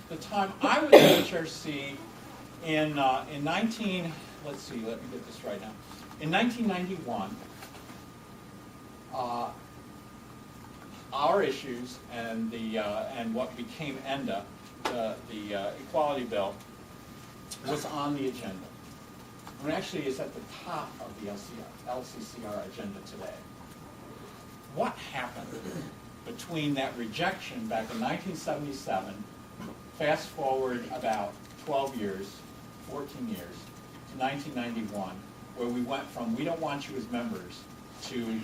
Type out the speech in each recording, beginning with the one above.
the time I was at HRC in 19, let's see, let me get this right now. In 1991, our issues and what became ENDA, the Equality Bill, was on the agenda. And actually is at the top of the LCCR agenda today. What happened between that rejection back in 1977, fast forward about 12 years, 14 years, to 1991, where we went from we don't want you as members to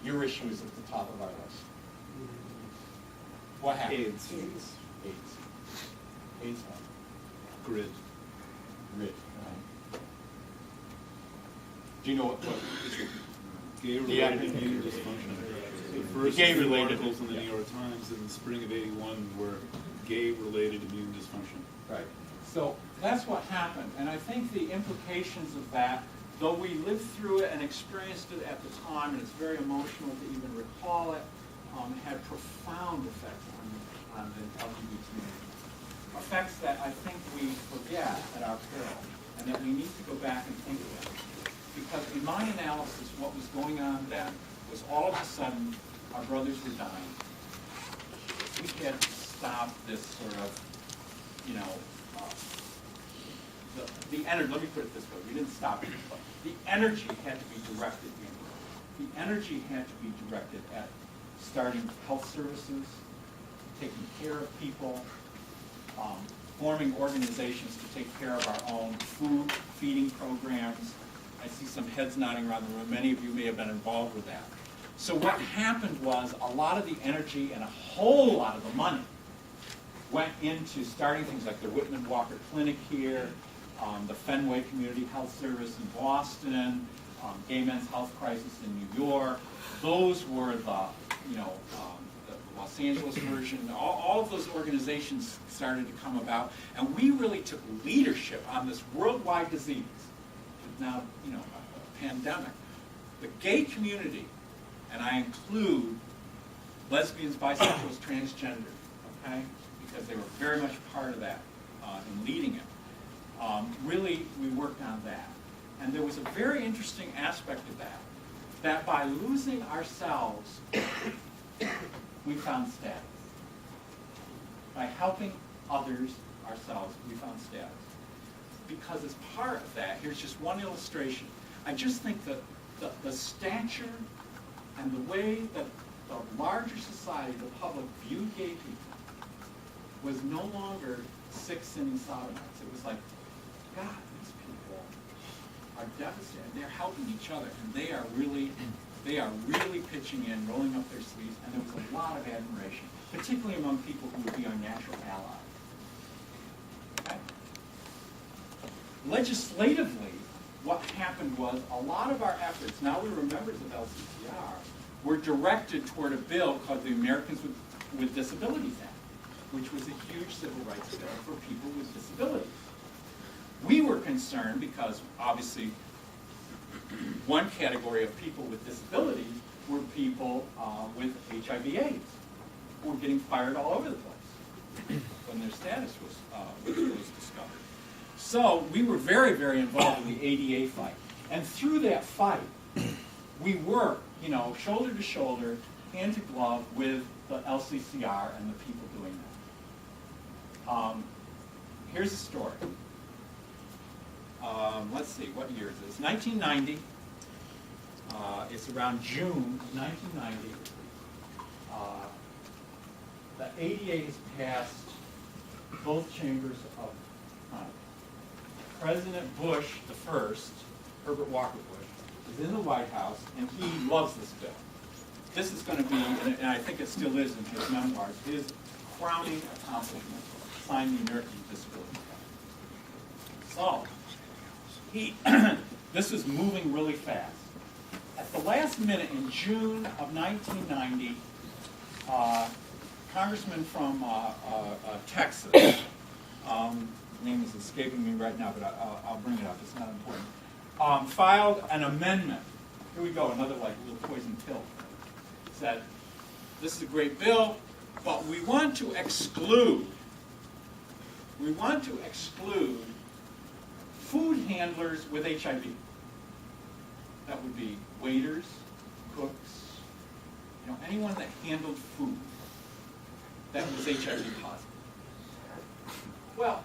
your issue is at the top of our list? What happened? AIDS. AIDS what? Grid. Right. Do you know what is your Gay-related immune dysfunction. The first gay-related articles in the New York Times in the spring of '81 were gay-related immune dysfunction. Right. So that's what happened. And I think the implications of that, though we lived through it and experienced it at the time, and it's very emotional to even recall it, had profound effects on the LGBT community. Effects that I think we forget at our peril, and that we need to go back and think about. Because in my analysis, what was going on then was all of a sudden our brothers were dying. We had to stop this sort of, the energy, let me put it this way, we didn't stop it, but the energy had to be directed in. The energy had to be directed at starting health services, taking care of people, forming organizations to take care of our own food, feeding programs. I see some heads nodding around the room. Many of you may have been involved with that. So what happened was a lot of the energy and a whole lot of the money went into starting things like the Whitman Walker Clinic here, the Fenway Community Health Service in Boston, Gay Men's Health Crisis in New York. Those were the Los Angeles version. All of those organizations started to come about, and we really took leadership on this worldwide disease. Now, a pandemic. The gay community, and I include lesbians, bisexuals, transgender, okay, because they were very much part of that in leading it. Really, we worked on that. And there was a very interesting aspect of that by losing ourselves, we found status. By helping others ourselves, we found status. Because as part of that, here's just one illustration. I just think that the stature and the way that the larger society, the public, viewed gay people was no longer sick, sinning sodomites. It was like, God, these people are devastated. They're helping each other, and they are really pitching in, rolling up their sleeves, and there was a lot of admiration, particularly among people who would be our natural allies. Okay? Legislatively, what happened was a lot of our efforts, now we were members of LCCR, were directed toward a bill called the Americans with Disabilities Act, which was a huge civil rights bill for people with disabilities. We were concerned because, obviously, one category of people with disabilities were people with HIV/AIDS who were getting fired all over the place when their status was discovered. So we were very, very involved in the ADA fight. And through that fight, we worked, shoulder to shoulder, hand to glove with the LCCR and the people doing that. Here's a story. Let's see, what year is this? 1990. It's around June 1990. The ADA has passed both chambers of Congress. President Bush, the first, Herbert Walker Bush, is in the White House, and he loves this bill. This is going to be, and I think it still is in his memoirs, his crowning accomplishment, signing the Americans with Disabilities Act. So, this is moving really fast. At the last minute, in June of 1990, Congressman from Texas, his name is escaping me right now, but I'll bring it up, it's not important, filed an amendment. Here we go, another little poison pill. Said, this is a great bill, but we want to exclude we want to exclude food handlers with HIV. That would be waiters, cooks, anyone that handled food that was HIV positive. Well,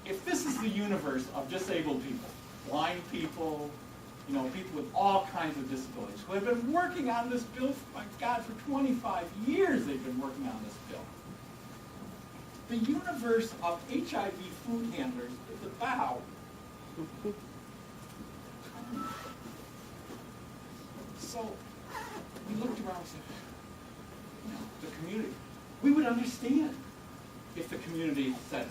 if this is the universe of disabled people, blind people, people with all kinds of disabilities, who have been working on this bill, my God, for 25 years they've been working on this bill. The universe of HIV food handlers is about so we looked around and said, the community, we would understand if the community said,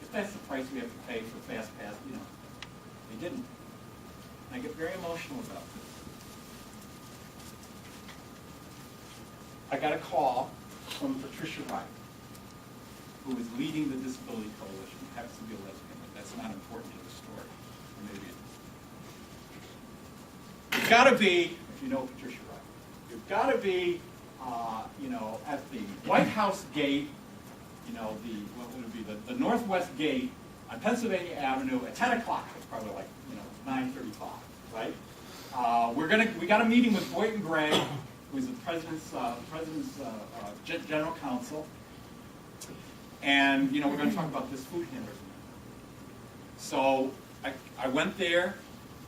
if that's the price we have to pay for Fast Pass, they didn't. And I get very emotional about this. I got a call from Patricia Wright, who is leading the Disability Coalition, happens to be a lesbian, but that's not important to the story. Or maybe it is. You've got to be, if you know Patricia Wright, you've got to be, at the White House gate, what would it be, the northwest gate on Pennsylvania Avenue at 10 o'clock. It's probably like, 9:35, right? We got a meeting with Boynton Gray, who's the president's general counsel, and we're going to talk about this food handlers. So I went there,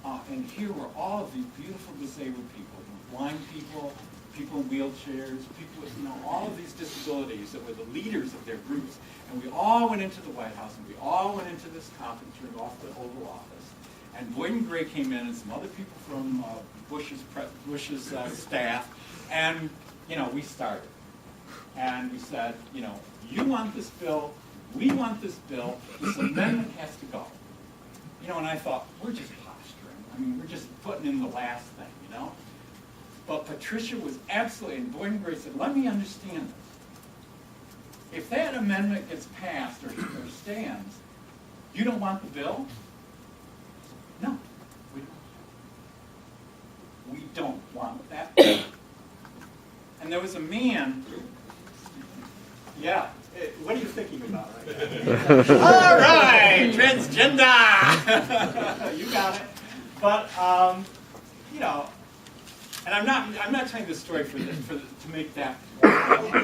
and here were all of these beautiful disabled people, blind people, people in wheelchairs, people with all of these disabilities that were the leaders of their groups, and we all went into the White House, and we all went into this conference room off the Oval Office. And Boynton Gray came in, and some other people from Bush's staff, and we started. And we said, you want this bill, we want this bill, this amendment has to go. And I thought, we're just posturing. We're just putting in the last thing, But Patricia was absolutely, and Boynton Gray said, let me understand this. If that amendment gets passed or stands, you don't want the bill? No, we don't. We don't want that bill. And there was a man, what are you thinking about right now? All right, transgender! You got it. But, and I'm not telling this story to make that point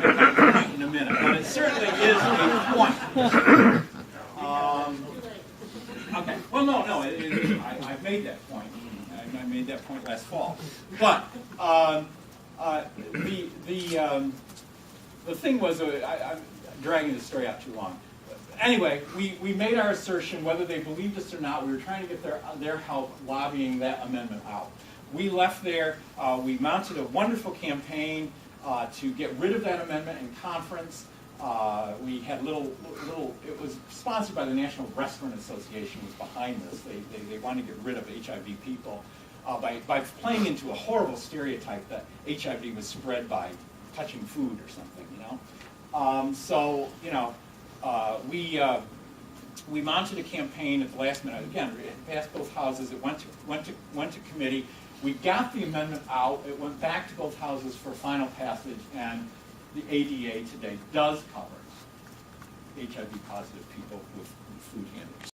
in a minute, but it certainly is a point. Okay. Well, no. I've made that point. I made that point last fall. But the thing was, I'm dragging the story out too long. Anyway, we made our assertion, whether they believed us or not. We were trying to get their help lobbying that amendment out. We left there. We mounted a wonderful campaign to get rid of that amendment in conference. We had it was sponsored by the National Restaurant Association, was behind this. They wanted to get rid of HIV people by playing into a horrible stereotype that HIV was spread by touching food or something, we mounted a campaign at the last minute. Again, it passed both houses. It went to committee. We got the amendment out. It went back to both houses for final passage, and the ADA today does cover HIV-positive people with food handlers.